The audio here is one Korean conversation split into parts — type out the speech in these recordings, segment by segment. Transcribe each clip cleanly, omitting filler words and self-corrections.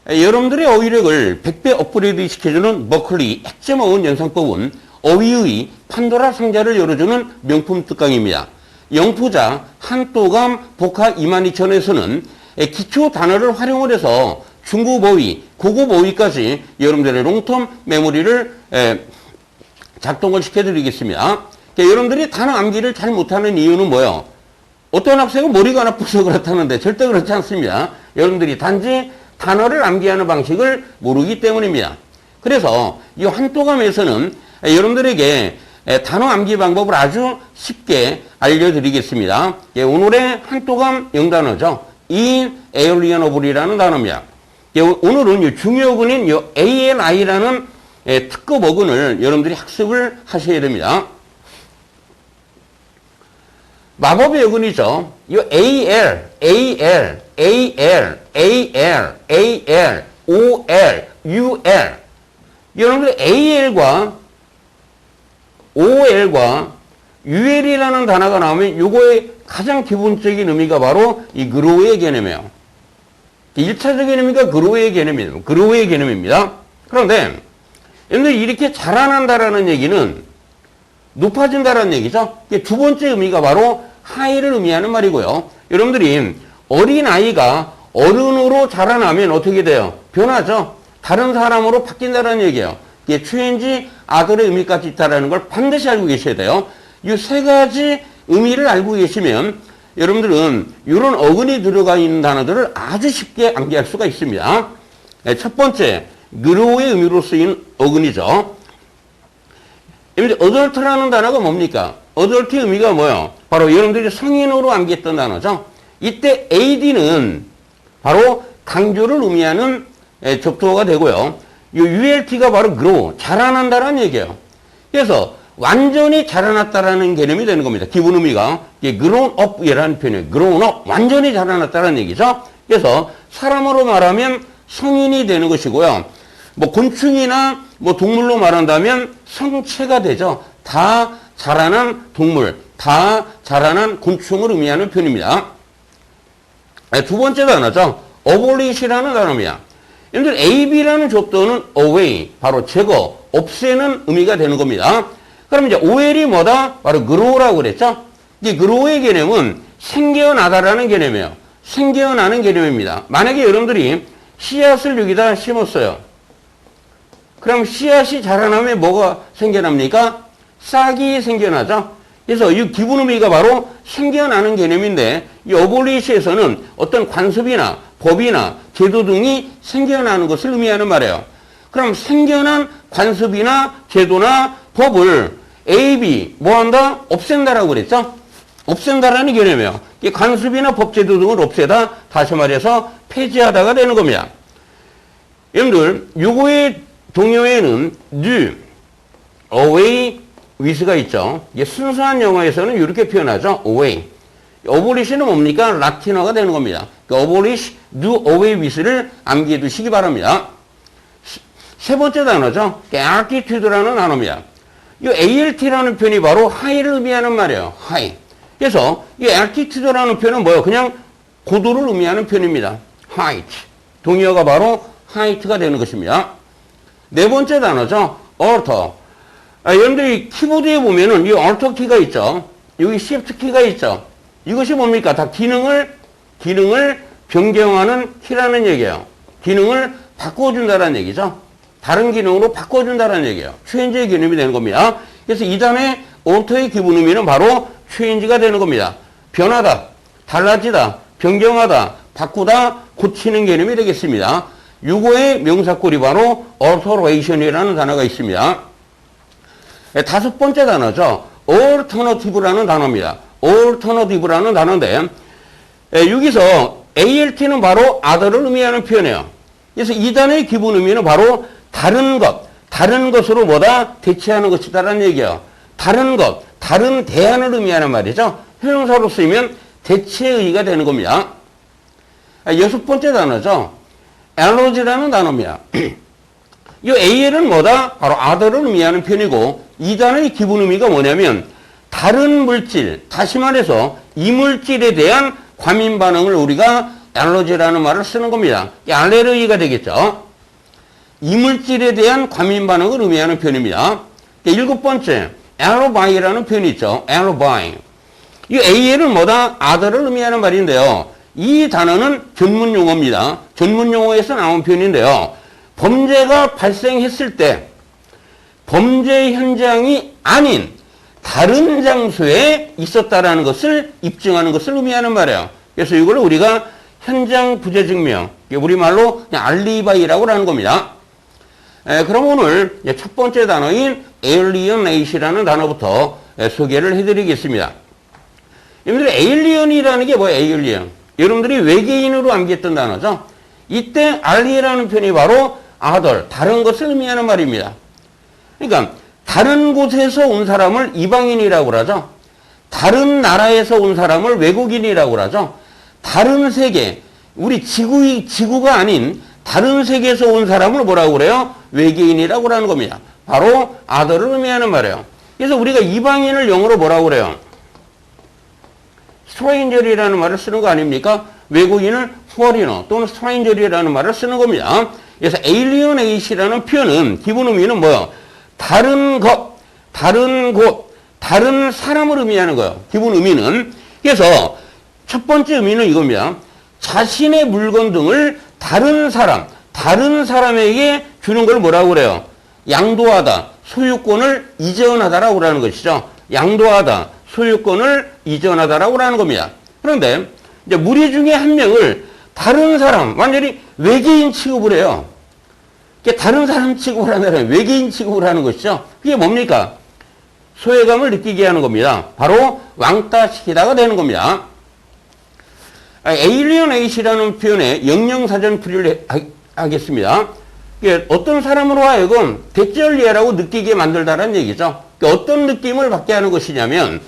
여러분들의 어휘력을 100배 업그레이드 시켜주는 머클리 핵점 어원 연상법은 어휘의 판도라 상자를 열어주는 명품 특강입니다. 영포자, 한또감, 복화 22000에서는 기초 단어를 활용을 해서 중급 어휘, 고급 어휘까지 여러분들의 롱텀 메모리를 작동을 시켜드리겠습니다. 여러분들이 단어 암기를 잘 못하는 이유는 뭐예요? 어떤 학생은 머리가 나빠서 그렇다는데 절대 그렇지 않습니다. 여러분들이 단지 단어를 암기하는 방식을 모르기 때문입니다. 그래서 이 한또감에서는 여러분들에게 단어 암기 방법을 아주 쉽게 알려드리겠습니다. 오늘의 한또감 영단어죠. inalienable이라는 단어입니다. 오늘은 중요 어근인 ALI라는 특급 어근을 여러분들이 학습을 하셔야 됩니다. 마법의 어근이죠. 이 AL, OL, UL. 여러분들 AL과 OL과 UL이라는 단어가 나오면 이거의 가장 기본적인 의미가 바로 이 그로우의 개념이에요. 1차적인 의미가 그로우의 개념입니다. 그로우의 개념입니다. 그런데 여러분들 이렇게 자라난다라는 얘기는 높아진다라는 얘기죠. 두 번째 의미가 바로 하이를 의미하는 말이고요. 여러분들이 어린아이가 어른으로 자라나면 어떻게 돼요? 변하죠. 다른 사람으로 바뀐다는 얘기예요. 이게 change other의 의미까지 있다는 걸 반드시 알고 계셔야 돼요. 이 세 가지 의미를 알고 계시면 여러분들은 이런 어근이 들어가 있는 단어들을 아주 쉽게 암기할 수가 있습니다. 첫 번째, 그로우의 의미로 쓰인 어근이죠. 어덜트라는 단어가 뭡니까? 어덜트의 의미가 뭐예요? 바로 여러분들이 성인으로 암기했던 단어죠. 이때 AD는 바로 강조를 의미하는 접두어가 되고요. 이 ULT가 바로 grow, 자라난다라는 얘기예요. 그래서 완전히 자라났다라는 개념이 되는 겁니다. 기본 의미가 grown up이라는 표현이에요. grown up, 완전히 자라났다라는 얘기죠. 그래서 사람으로 말하면 성인이 되는 것이고요. 뭐 곤충이나 뭐 동물로 말한다면 성체가 되죠. 다 자라난 동물, 다 자라난 곤충을 의미하는 표현입니다. 두 번째 단어죠. abolish이라는 단어입니다. 여러분들 AB라는 접두어는 away, 바로 제거, 없애는 의미가 되는 겁니다. 그럼 이제 OL이 뭐다? 바로 grow라고 그랬죠? 이 grow의 개념은 생겨나다라는 개념이에요. 생겨나는 개념입니다. 만약에 여러분들이 씨앗을 여기다 심었어요. 그럼 씨앗이 자라나면 뭐가 생겨납니까? 싹이 생겨나죠? 그래서 이 기본 의미가 바로 생겨나는 개념인데 이 어볼리시에서는 어떤 관습이나 법이나 제도 등이 생겨나는 것을 의미하는 말이에요. 그럼 생겨난 관습이나 제도나 법을 AB 뭐한다? 없앤다라고 그랬죠? 없앤다라는 개념이에요. 이 관습이나 법, 제도 등을 없애다, 다시 말해서 폐지하다가 되는 겁니다. 여러분들 요거의 동요에는 do, away with가 있죠. 이게 순수한 영어에서는 이렇게 표현하죠. away. 어볼리시는 뭡니까? 라틴어가 되는 겁니다. abolish, do away with를 암기해 두시기 바랍니다. 세 번째 단어죠. altitude라는 단어입니다. 이 ALT라는 표현이 바로 하이를 의미하는 말이에요. 하이. 그래서 이 altitude라는 표현은 뭐예요? 그냥 고도를 의미하는 표현입니다. height. 동의어가 바로 height가 되는 것입니다. 네 번째 단어죠. alter. 여러분들이 키보드에 보면은 이 alter 키가 있죠. 여기 shift 키가 있죠. 이것이 뭡니까? 다 기능을 변경하는 키라는 얘기예요. 기능을 바꿔준다는 얘기죠. 다른 기능으로 바꿔준다는 얘기예요. change의 개념이 되는 겁니다. 그래서 이 단의 alter의 기본 의미는 바로 change가 되는 겁니다. 변하다, 달라지다, 변경하다, 바꾸다, 고치는 개념이 되겠습니다. 요거의 명사꼴이 바로 alteration이라는 단어가 있습니다. 다섯 번째 단어죠. alternative라는 단어입니다. alternative라는 단어인데 여기서 ALT는 바로 other를 의미하는 표현이에요. 그래서 이 단어의 기본 의미는 바로 다른 것, 다른 것으로 뭐다? 대체하는 것이다라는 얘기예요. 다른 것, 다른 대안을 의미하는 말이죠. 형용사로 쓰이면 대체의가 되는 겁니다. 여섯 번째 단어죠. allogy라는 단어입니다. 이 AL은 뭐다? 바로 other를 의미하는 표현이고 이 단어의 기본 의미가 뭐냐면 다른 물질, 다시 말해서 이 물질에 대한 과민 반응을 우리가 알러지라는 말을 쓰는 겁니다. 알레르기가 되겠죠. 이물질에 대한 과민 반응을 의미하는 표현입니다. 7번째, 알로바이라는 표현이 있죠. 알로바이. 이 AL은 뭐다? other를 의미하는 말인데요. 이 단어는 전문 용어입니다. 전문 용어에서 나온 표현인데요. 범죄가 발생했을 때 범죄 현장이 아닌 다른 장소에 있었다라는 것을 입증하는 것을 의미하는 말이에요. 그래서 이걸 우리가 현장 부재 증명, 우리말로 그냥 알리바이라고 하는 겁니다. 그럼 오늘 첫 번째 단어인 alienate이라는 단어부터 소개를 해드리겠습니다. 여러분들이 alien이라는 게 뭐예요? alien. 여러분들이 외계인으로 암기했던 단어죠. 이때 alie라는 표현이 바로 other, 다른 것을 의미하는 말입니다. 그러니까 다른 곳에서 온 사람을 이방인이라고 하죠. 다른 나라에서 온 사람을 외국인이라고 하죠. 다른 세계, 우리 지구가 아닌 다른 세계에서 온 사람을 뭐라고 그래요? 외계인이라고 하는 겁니다. 바로 other를 의미하는 말이에요. 그래서 우리가 이방인을 영어로 뭐라고 그래요? stranger이라는 말을 쓰는 거 아닙니까? 외국인을 foreigner 또는 stranger이라는 말을 쓰는 겁니다. 그래서 alienate이라는 표현은 기본 의미는 뭐예요? 다른 것, 다른 곳, 다른 사람을 의미하는 거예요. 기본 의미는. 그래서 첫 번째 의미는 이겁니다. 자신의 물건 등을 다른 사람에게 주는 걸 뭐라고 그래요? 양도하다, 소유권을 이전하다라고 하는 것이죠. 양도하다, 소유권을 이전하다라고 하는 겁니다. 그런데 이제 무리 중에 한 명을 다른 사람, 완전히 외계인 취급을 해요. 다른 사람 취급을 한다면 외계인 취급을 하는 것이죠. 그게 뭡니까? 소외감을 느끼게 하는 겁니다. 바로 왕따시키다가 되는 겁니다. alienate이라는 표현에 영영사전 풀이를 하겠습니다. 어떤 사람으로 하여금 대절리라고 느끼게 만들다라는 얘기죠. 어떤 느낌을 받게 하는 것이냐면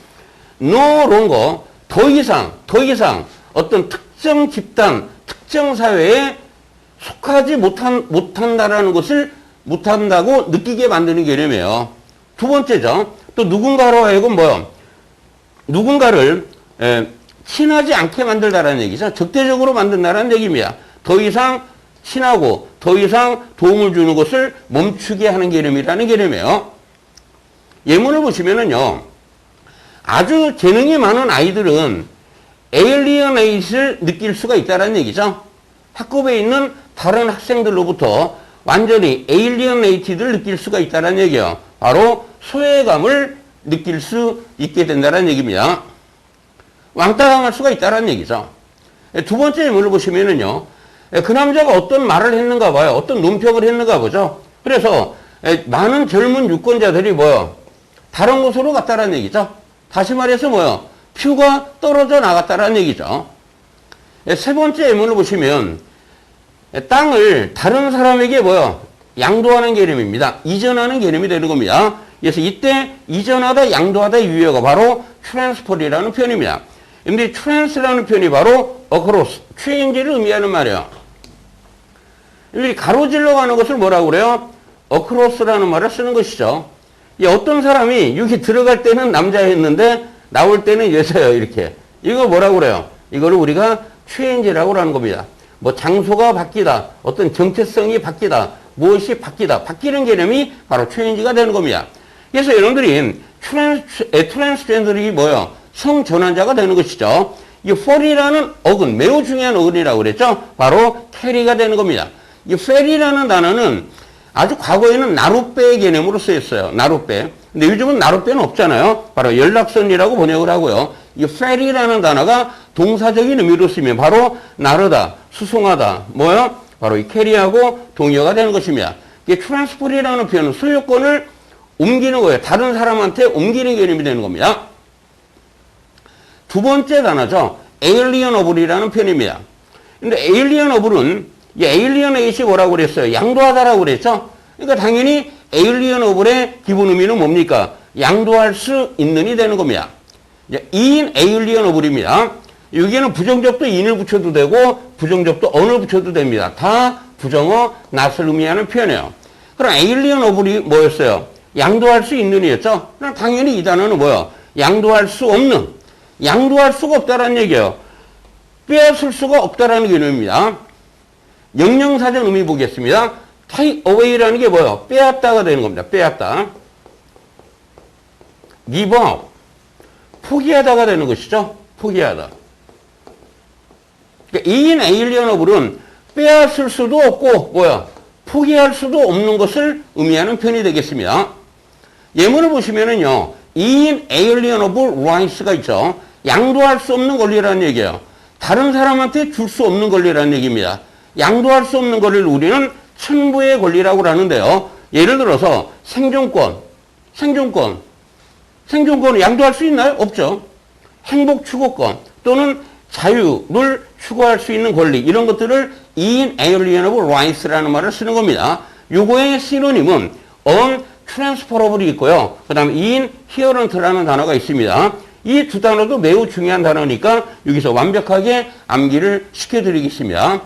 no longer, 더 이상 어떤 특정 집단, 특정 사회에 속하지 못한다라는 것을 못한다고 느끼게 만드는 개념이에요. 두 번째죠. 또 누군가로 하여금 누군가를 친하지 않게 만들다라는 얘기죠. 적대적으로 만든다라는 얘기입니다. 더 이상 친하고 더 이상 도움을 주는 것을 멈추게 하는 개념이라는 개념이에요. 예문을 보시면은요. 아주 재능이 많은 아이들은 alienate를 느낄 수가 있다는 얘기죠. 학급에 있는 다른 학생들로부터 완전히 alienated를 느낄 수가 있다는 얘기예요. 바로 소외감을 느낄 수 있게 된다는 얘기입니다. 왕따당할 수가 있다는 얘기죠. 두 번째 예문을 보시면은요. 그 남자가 어떤 말을 했는가 봐요. 어떤 논평을 했는가 보죠. 그래서 많은 젊은 유권자들이 다른 곳으로 갔다는 얘기죠. 다시 말해서 표가 떨어져 나갔다는 얘기죠. 세 번째 예문을 보시면 땅을 다른 사람에게 양도하는 개념입니다. 이전하는 개념이 되는 겁니다. 그래서 이때 이전하다, 양도하다의 유효가 바로 transfer이라는 표현입니다. 근데 trans라는 표현이 바로 across, change를 의미하는 말이에요. 여기 가로질러 가는 것을 뭐라고 그래요? across라는 말을 쓰는 것이죠. 어떤 사람이 여기 들어갈 때는 남자였는데 나올 때는 여자예요. 이렇게. 이거 뭐라고 그래요? 이거를 우리가 change라고 하는 겁니다. 장소가 바뀌다, 어떤 정체성이 바뀌다, 무엇이 바뀌다, 바뀌는 개념이 바로 change가 되는 겁니다. 그래서 여러분들이 트랜스젠더들이 성전환자가 되는 것이죠. 이 fal이라는 어근, 매우 중요한 어근이라고 그랬죠. 바로 carry가 되는 겁니다. 이 fell이라는 단어는 아주 과거에는 나룻배 개념으로 쓰였어요. 나룻배. 근데 요즘은 나룻배는 없잖아요. 바로 연락선이라고 번역을 하고요. 이 fell이라는 단어가 동사적인 의미로 쓰면 바로 나르다, 수송하다, 바로 이 carry하고 동의어가 되는 것입니다. 이게 transfer이라는 표현은 소유권을 옮기는 거예요. 다른 사람한테 옮기는 개념이 되는 겁니다. 두 번째 단어죠. alienable이라는 표현입니다. 근데 alienable은 이 alienate이 뭐라고 그랬어요? 양도하다라고 그랬죠? 그러니까 당연히 alienable의 기본 의미는 뭡니까? 양도할 수 있는이 되는 겁니다. in alienable입니다. 여기에는 부정적도 in을 붙여도 되고 부정적도 on을 붙여도 됩니다. 다 부정어, not을 의미하는 표현이에요. 그럼 alienable이 뭐였어요? 양도할 수 있는이었죠? 그럼 당연히 이 단어는 양도할 수 없는, 양도할 수가 없다는 얘기예요. 빼앗을 수가 없다라는 개념입니다. 영영사전 의미 보겠습니다. take away라는 게 뭐예요? 빼앗다가 되는 겁니다. 빼앗다. give up. 포기하다가 되는 것이죠. 포기하다. 그러니까 inalienable은 빼앗을 수도 없고 뭐야? 포기할 수도 없는 것을 의미하는 표현이 되겠습니다. 예문을 보시면은요. inalienable rights가 있죠. 양도할 수 없는 권리라는 얘기예요. 다른 사람한테 줄 수 없는 권리라는 얘기입니다. 양도할 수 없는 권리를 우리는 천부의 권리라고 하는데요. 예를 들어서 생존권을 양도할 수 있나요? 없죠. 행복 추구권 또는 자유를 추구할 수 있는 권리 이런 것들을 inalienable rights라는 말을 쓰는 겁니다. 요거의 시노님은 untransferable이 있고요. 그 다음에 inherent라는 단어가 있습니다. 이 두 단어도 매우 중요한 단어니까 여기서 완벽하게 암기를 시켜드리겠습니다.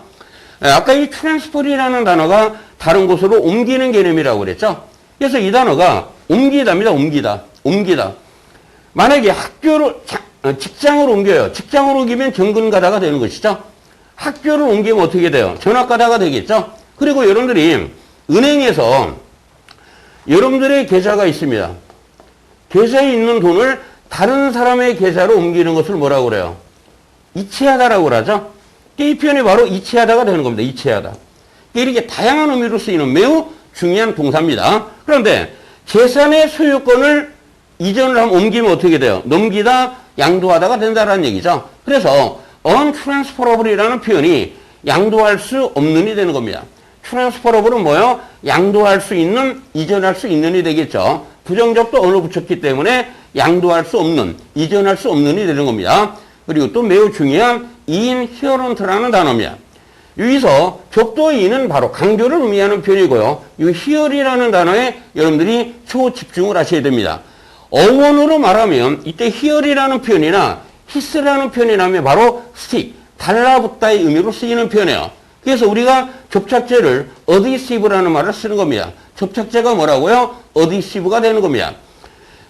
아까 이 transfer이라는 단어가 다른 곳으로 옮기는 개념이라고 그랬죠. 그래서 이 단어가 옮기다입니다. 옮기다. 만약에 직장을 옮겨요. 직장을 옮기면 정근가다가 되는 것이죠. 학교를 옮기면 어떻게 돼요? 전학가다가 되겠죠. 그리고 여러분들이 은행에서 여러분들의 계좌가 있습니다. 계좌에 있는 돈을 다른 사람의 계좌로 옮기는 것을 뭐라고 그래요? 이체하다라고 그러죠. 이 표현이 바로 이체하다가 되는 겁니다. 이체하다. 이렇게 다양한 의미로 쓰이는 매우 중요한 동사입니다. 그런데 재산의 소유권을 이전을 하면 옮기면 어떻게 돼요? 넘기다, 양도하다가 된다는 얘기죠. 그래서 untransferable이라는 표현이 양도할 수 없는이 되는 겁니다. transferable은 뭐예요? 양도할 수 있는, 이전할 수 있는이 되겠죠. 부정적도 언어 붙였기 때문에 양도할 수 없는, 이전할 수 없는이 되는 겁니다. 그리고 또 매우 중요한 inherent라는 단어입니다. 여기서 접두의 in은 바로 강조를 의미하는 표현이고요. 이 here이라는 단어에 여러분들이 초집중을 하셔야 됩니다. 어원으로 말하면 이때 here이라는 표현이나 his라는 표현이 나오면 바로 stick, 달라붙다의 의미로 쓰이는 표현이에요. 그래서 우리가 접착제를 adhesive라는 말을 쓰는 겁니다. 접착제가 뭐라고요? adhesive가 되는 겁니다.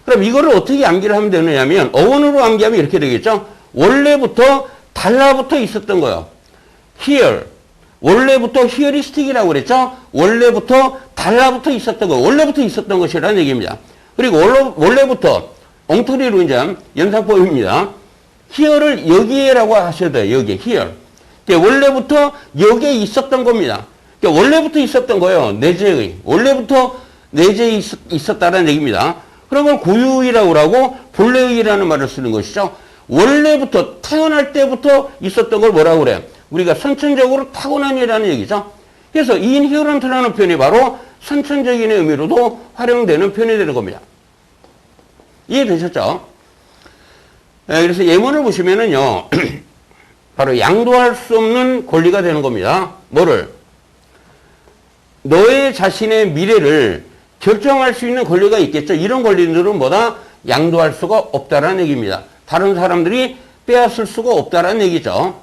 그럼 이거를 어떻게 암기를 하면 되느냐면 어원으로 암기하면 이렇게 되겠죠. 원래부터 달라붙어 있었던 거예요. here. 원래부터 here이 stick이라고 그랬죠. 원래부터 달라붙어 있었던 거. 원래부터 있었던 것이라는 얘기입니다. 그리고 원래부터 엉터리로 이제 연상법입니다. here를 여기에라고 하셔야 돼요. 여기에 here. 원래부터 여기에 있었던 겁니다. 원래부터 있었던 거예요. 내재의. 원래부터 내재에 있었다는 얘기입니다. 그런 걸 고유의라고 하고 본래의라는 말을 쓰는 것이죠. 원래부터 태어날 때부터 있었던 걸 뭐라고 그래요? 우리가 선천적으로 타고난이라는 얘기죠. 그래서 inherent라는 표현이 바로 선천적인 의미로도 활용되는 표현이 되는 겁니다. 이해되셨죠? 그래서 예문을 보시면은요. 바로 양도할 수 없는 권리가 되는 겁니다. 뭐를? 너의 자신의 미래를 결정할 수 있는 권리가 있겠죠. 이런 권리들은 뭐다? 양도할 수가 없다라는 얘기입니다. 다른 사람들이 빼앗을 수가 없다라는 얘기죠.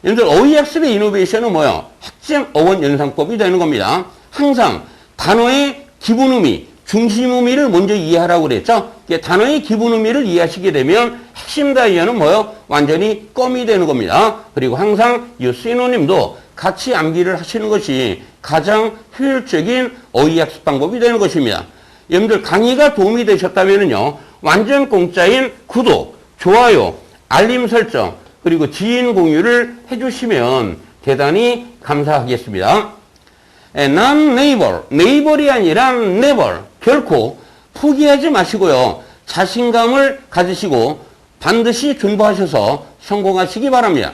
여러분들 어휘학습의 이노베이션은 뭐예요? 핵심 어원 연상법이 되는 겁니다. 항상 단어의 기본 의미, 중심 의미를 먼저 이해하라고 그랬죠. 단어의 기본 의미를 이해하시게 되면 핵심 다이어는 뭐예요? 완전히 껌이 되는 겁니다. 그리고 항상 이 시노님도 같이 암기를 하시는 것이 가장 효율적인 어휘학습 방법이 되는 것입니다. 여러분들 강의가 도움이 되셨다면요. 완전 공짜인 구독, 좋아요, 알림 설정, 그리고 지인 공유를 해주시면 대단히 감사하겠습니다. 난 네이버이 아니라 never, 결코 포기하지 마시고요. 자신감을 가지시고 반드시 준비하셔서 성공하시기 바랍니다.